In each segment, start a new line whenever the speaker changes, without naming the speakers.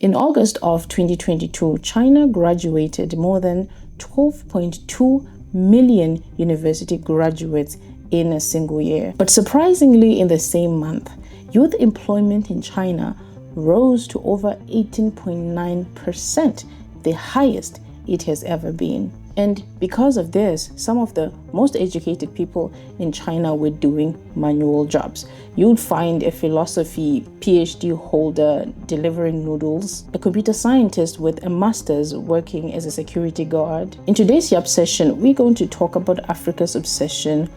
In August of 2022, China graduated more than 12.2 million university graduates in a single year. But surprisingly, in the same month, youth employment in China rose to over 18.9%, the highest it has ever been. And because of this, some of the most educated people in China were doing manual jobs. You'd find a philosophy PhD holder delivering noodles, a computer scientist with a master's working as a security guard. In today's YAP session, we're going to talk about Africa's obsession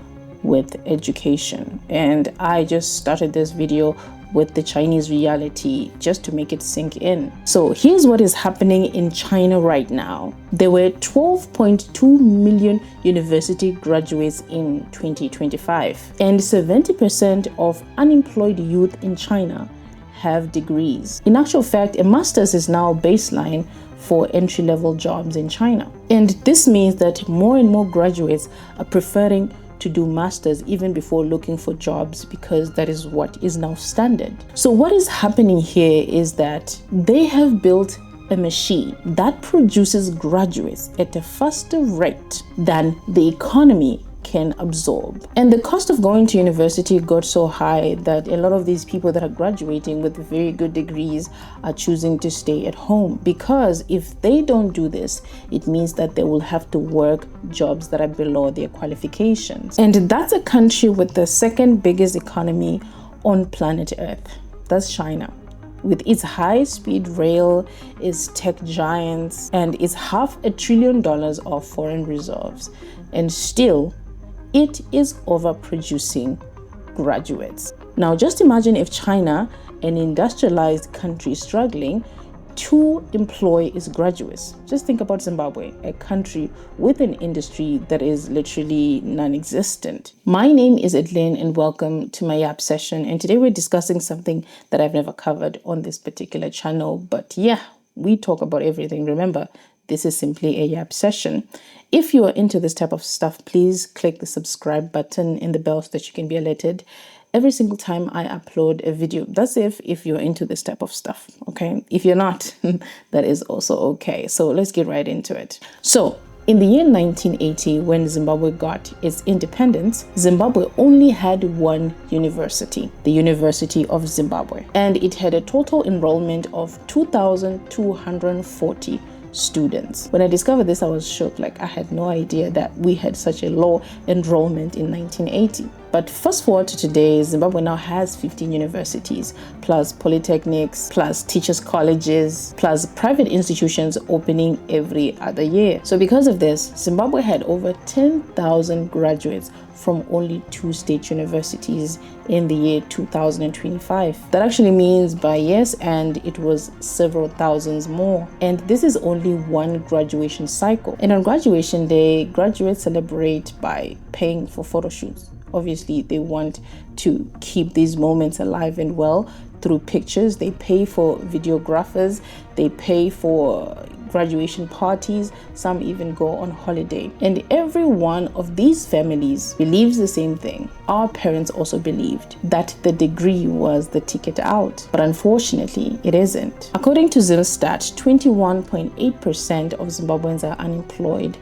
with education. And I just started this video with the Chinese reality just to make it sink in. So here's what is happening in China right now. There were 12.2 million university graduates in 2025, and 70% of unemployed youth in China have degrees. In actual fact, a master's is now baseline for entry-level jobs in China. And this means that more and more graduates are preferring to do masters even before looking for jobs, because that is what is now standard. So what is happening here is that they have built a machine that produces graduates at a faster rate than the economy can absorb. And the cost of going to university got so high that a lot of these people that are graduating with very good degrees are choosing to stay at home, because if they don't do this, it means that they will have to work jobs that are below their qualifications. And that's a country with the second biggest economy on planet Earth. That's China. With its high-speed rail, its tech giants, and its $500 billion of foreign reserves. And still, it is overproducing graduates. Now, just imagine if China, an industrialized country struggling to employ its graduates. Just think about Zimbabwe, a country with an industry that is literally non-existent. My name is Edlin and welcome to my YAP session. And today we're discussing something that I've never covered on this particular channel. But yeah, we talk about everything. Remember, this is simply a YAP session. If you are into this type of stuff, please click the subscribe button and the bell so that you can be alerted every single time I upload a video. That's if you're into this type of stuff, okay? If you're not, that is also okay. So let's get right into it. So in the year 1980, when Zimbabwe got its independence, Zimbabwe only had one university, the University of Zimbabwe. And it had a total enrollment of 2,240 students. When I discovered this, I was shocked. Like, I had no idea that we had such a low enrollment in 1980. But fast forward to today, Zimbabwe now has 15 universities, plus polytechnics, plus teachers' colleges, plus private institutions opening every other year. So because of this, Zimbabwe had over 10,000 graduates from only 2 state universities in the year 2025. That actually means by year's end, it was several thousands more. And this is only one graduation cycle. And on graduation day, graduates celebrate by paying for photo shoots. Obviously, they want to keep these moments alive and well through pictures. They pay for videographers. They pay for graduation parties. Some even go on holiday. And every one of these families believes the same thing. Our parents also believed that the degree was the ticket out. But unfortunately, it isn't. According to Zimstat, 21.8% of Zimbabweans are unemployed.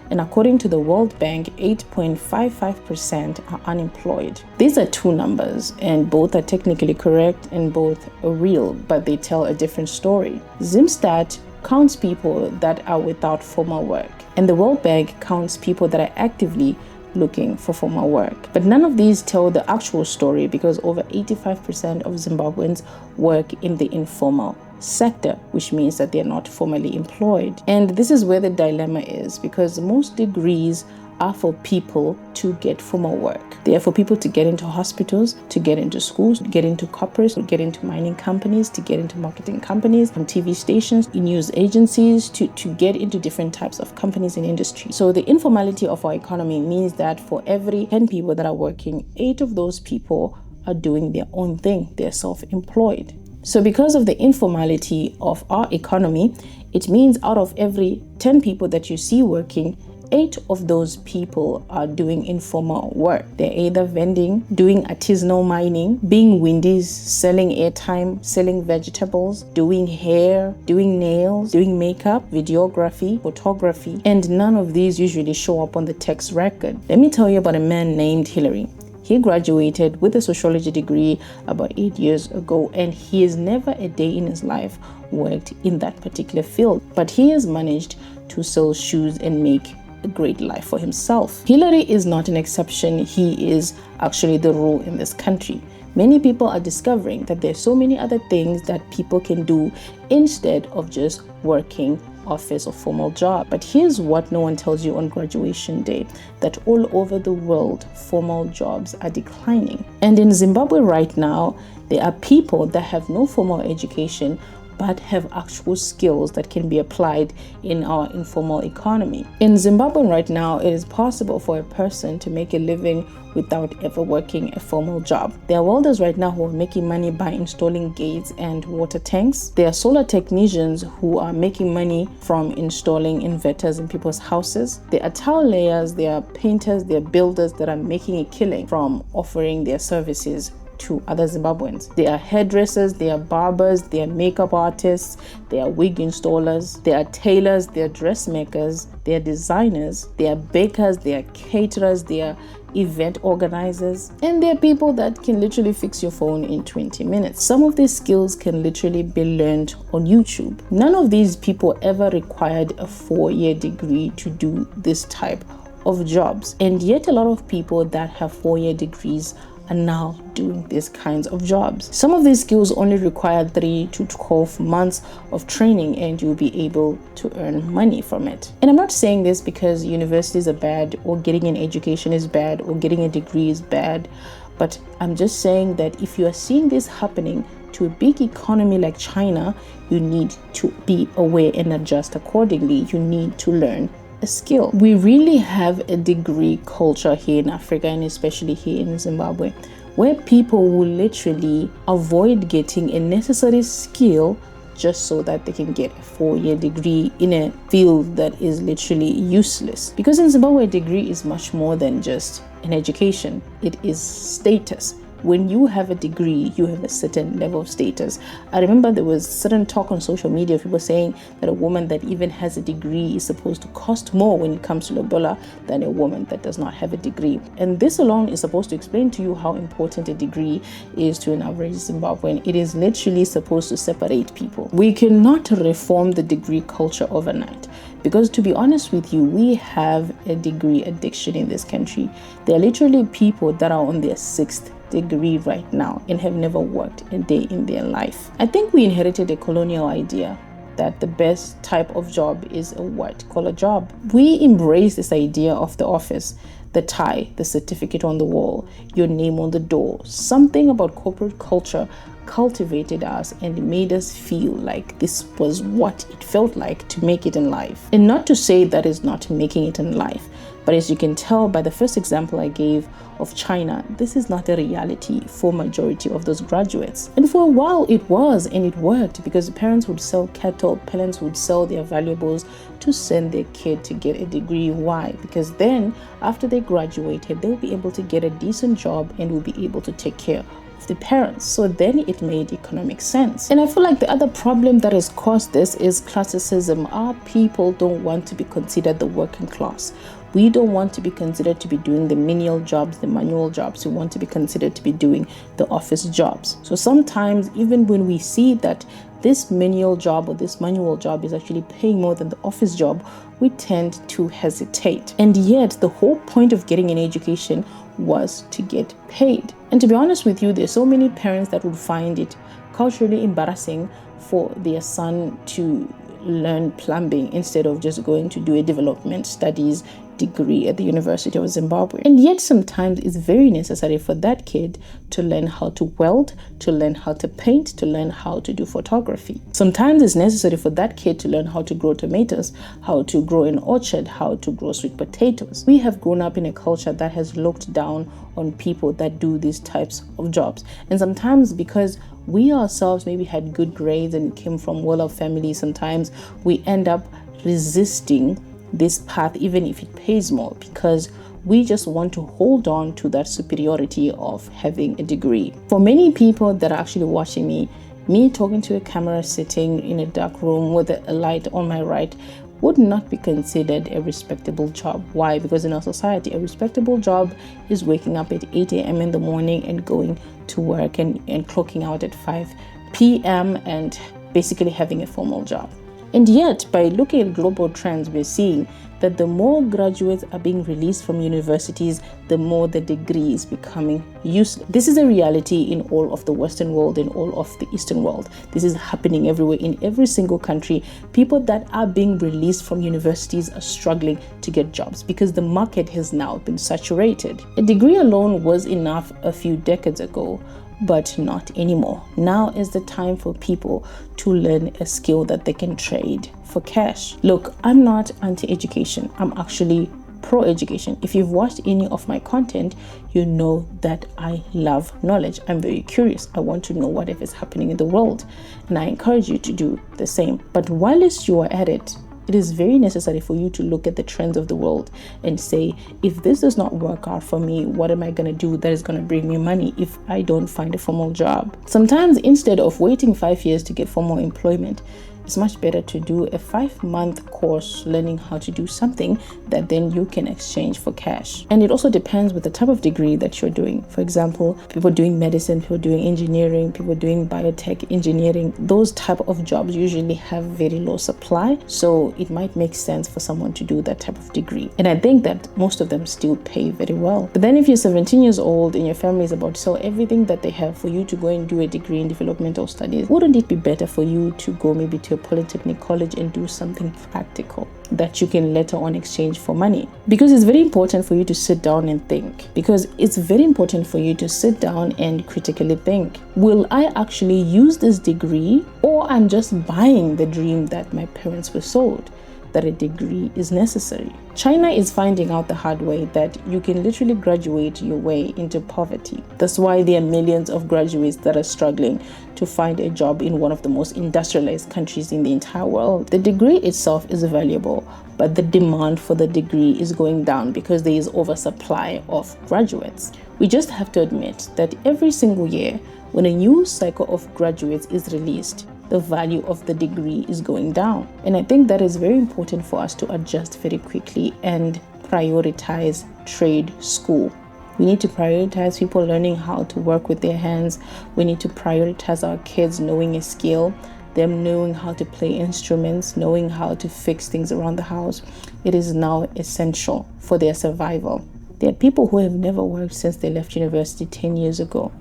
And according to the World Bank, 8.55% are unemployed. These are two numbers, and both are technically correct and both are real, but they tell a different story. Zimstat counts people that are without formal work, and the World Bank counts people that are actively looking for formal work. But none of these tell the actual story, because over 85% of Zimbabweans work in the informal sector, which means that they're not formally employed. And this is where the dilemma is, because most degrees are for people to get formal work. They are for people to get into hospitals, to get into schools, to get into corporates, to get into mining companies, to get into marketing companies, from TV stations, news agencies, to get into different types of companies and industry. So the informality of our economy means that for every 10 people that are working, 8 of those people are doing their own thing. They're self-employed. So because of the informality of our economy, it means out of every 10 people that you see working, 8 of those people are doing informal work. They're either vending, doing artisanal mining, being windies, selling airtime, selling vegetables, doing hair, doing nails, doing makeup, videography, photography, and none of these usually show up on the tax record. Let me tell you about a man named Hillary. He graduated with a sociology degree about 8 years ago, and he has never a day in his life worked in that particular field. But he has managed to sell shoes and make a great life for himself. Hillary is not an exception. He is actually the rule in this country. Many people are discovering that there's so many other things that people can do instead of just working office or formal job. But here's what no one tells you on graduation day, that all over the world, formal jobs are declining. And in Zimbabwe right now, there are people that have no formal education but have actual skills that can be applied in our informal economy. In Zimbabwe right now, it is possible for a person to make a living without ever working a formal job. There are welders right now who are making money by installing gates and water tanks. There are solar technicians who are making money from installing inverters in people's houses. There are tile layers, there are painters, there are builders that are making a killing from offering their services to other Zimbabweans. They are hairdressers, they are barbers, they are makeup artists, they are wig installers, they are tailors, they are dressmakers, they are designers, they are bakers, they are caterers, they are event organizers, and there are people that can literally fix your phone in 20 minutes. Some of these skills can literally be learned on YouTube. None of these people ever required a 4-year degree to do this type of jobs, and yet a lot of people that have 4-year degrees are now doing these kinds of jobs. Some of these skills only require 3 to 12 months of training and you'll be able to earn money from it. And I'm not saying this because universities are bad or getting an education is bad or getting a degree is bad, but I'm just saying that if you are seeing this happening to a big economy like China, you need to be aware and adjust accordingly. You need to learn a skill. We really have a degree culture here in Africa, and especially here in Zimbabwe, where people will literally avoid getting a necessary skill just so that they can get a 4-year degree in a field that is literally useless. Because in Zimbabwe, a degree is much more than just an education. It is status. When you have a degree, you have a certain level of status. I remember there was certain talk on social media, people saying that a woman that even has a degree is supposed to cost more when it comes to lobola than a woman that does not have a degree. And this alone is supposed to explain to you how important a degree is to an average Zimbabwean. It is literally supposed to separate people. We cannot reform the degree culture overnight. Because to be honest with you, we have a degree addiction in this country. There are literally people that are on their 6th degree right now and have never worked a day in their life. I think we inherited a colonial idea that the best type of job is a white-collar job. We embrace this idea of the office, the tie, the certificate on the wall, your name on the door. Something about corporate culture cultivated us and made us feel like this was what it felt like to make it in life. And not to say that is not making it in life, but as you can tell by the first example I gave of China, this is not a reality for majority of those graduates. And for a while it was, and it worked, because parents would sell cattle, parents would sell their valuables to send their kid to get a degree. Why? Because then after they graduated, they'll be able to get a decent job and will be able to take care of the parents. So then it made economic sense. And I feel like the other problem that has caused this is classicism. Our people don't want to be considered the working class. We don't want to be considered to be doing the menial jobs, the manual jobs. We want to be considered to be doing the office jobs. So sometimes even when we see that this menial job or this manual job is actually paying more than the office job, we tend to hesitate. And yet the whole point of getting an education was to get paid. And to be honest with you, there's so many parents that would find it culturally embarrassing for their son to learn plumbing instead of just going to do a development studies degree at the University of Zimbabwe. And yet sometimes it's very necessary for that kid to learn how to weld, to learn how to paint, to learn how to do photography. Sometimes it's necessary for that kid to learn how to grow tomatoes, how to grow an orchard, how to grow sweet potatoes. We have grown up in a culture that has looked down on people that do these types of jobs. And sometimes because we ourselves maybe had good grades and came from well-off families, sometimes we end up resisting this path even if it pays more, because we just want to hold on to that superiority of having a degree. For many people that are actually watching me talking to a camera sitting in a dark room with a light on my right would not be considered a respectable job. Why? Because in our society, a respectable job is waking up at 8 a.m. in the morning and going to work and clocking out at 5 p.m. and basically having a formal job. And yet, by looking at global trends, we're seeing that the more graduates are being released from universities, the more the degree is becoming useless. This is a reality in all of the Western world and all of the Eastern world. This is happening everywhere. In every single country, people that are being released from universities are struggling to get jobs because the market has now been saturated. A degree alone was enough a few decades ago, but not anymore. Now is the time for people to learn a skill that they can trade for cash. Look, I'm not anti-education. I'm actually pro-education. If you've watched any of my content, you know that I love knowledge. I'm very curious. I want to know whatever is happening in the world, and I encourage you to do the same. But whilst you are at it, it is very necessary for you to look at the trends of the world and say, if this does not work out for me, what am I going to do that is going to bring me money if I don't find a formal job? Sometimes instead of waiting 5 years to get formal employment, it's much better to do a 5-month course learning how to do something that then you can exchange for cash. And it also depends with the type of degree that you're doing. For example, people doing medicine, people doing engineering, people doing biotech engineering, those type of jobs usually have very low supply. So it might make sense for someone to do that type of degree. And I think that most of them still pay very well. But then if you're 17 years old and your family is about to sell everything that they have for you to go and do a degree in developmental studies, wouldn't it be better for you to go maybe to a polytechnic college and do something practical that you can later on exchange for money? Because it's very important for you to sit down and think. Because it's very important for you to sit down and critically think. Will I actually use this degree, or I'm just buying the dream that my parents were sold, that a degree is necessary? China is finding out the hard way that you can literally graduate your way into poverty. That's why there are millions of graduates that are struggling to find a job in one of the most industrialized countries in the entire world. The degree itself is valuable, but the demand for the degree is going down because there is oversupply of graduates. We just have to admit that every single year, when a new cycle of graduates is released, the value of the degree is going down. And I think that is very important for us to adjust very quickly and prioritize trade school. We need to prioritize people learning how to work with their hands. We need to prioritize our kids knowing a skill, them knowing how to play instruments, knowing how to fix things around the house. It is now essential for their survival. There are people who have never worked since they left university 10 years ago,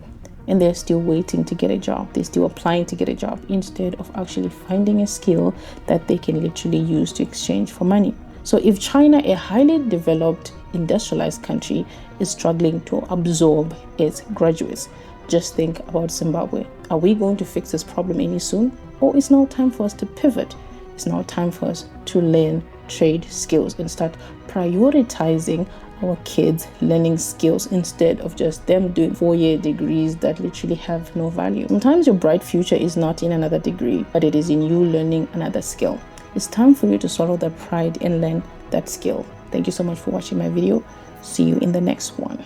and they're still waiting to get a job. They're still applying to get a job instead of actually finding a skill that they can literally use to exchange for money. So if China, a highly developed, industrialized country, is struggling to absorb its graduates, just think about Zimbabwe. Are we going to fix this problem any soon? Or it's now time for us to pivot? It's now time for us to learn trade skills and start prioritizing our kids learning skills instead of just them doing 4-year degrees that literally have no value. Sometimes your bright future is not in another degree, but it is in you learning another skill. It's time for you to swallow that pride and learn that skill. Thank you so much for watching my video. See you in the next one.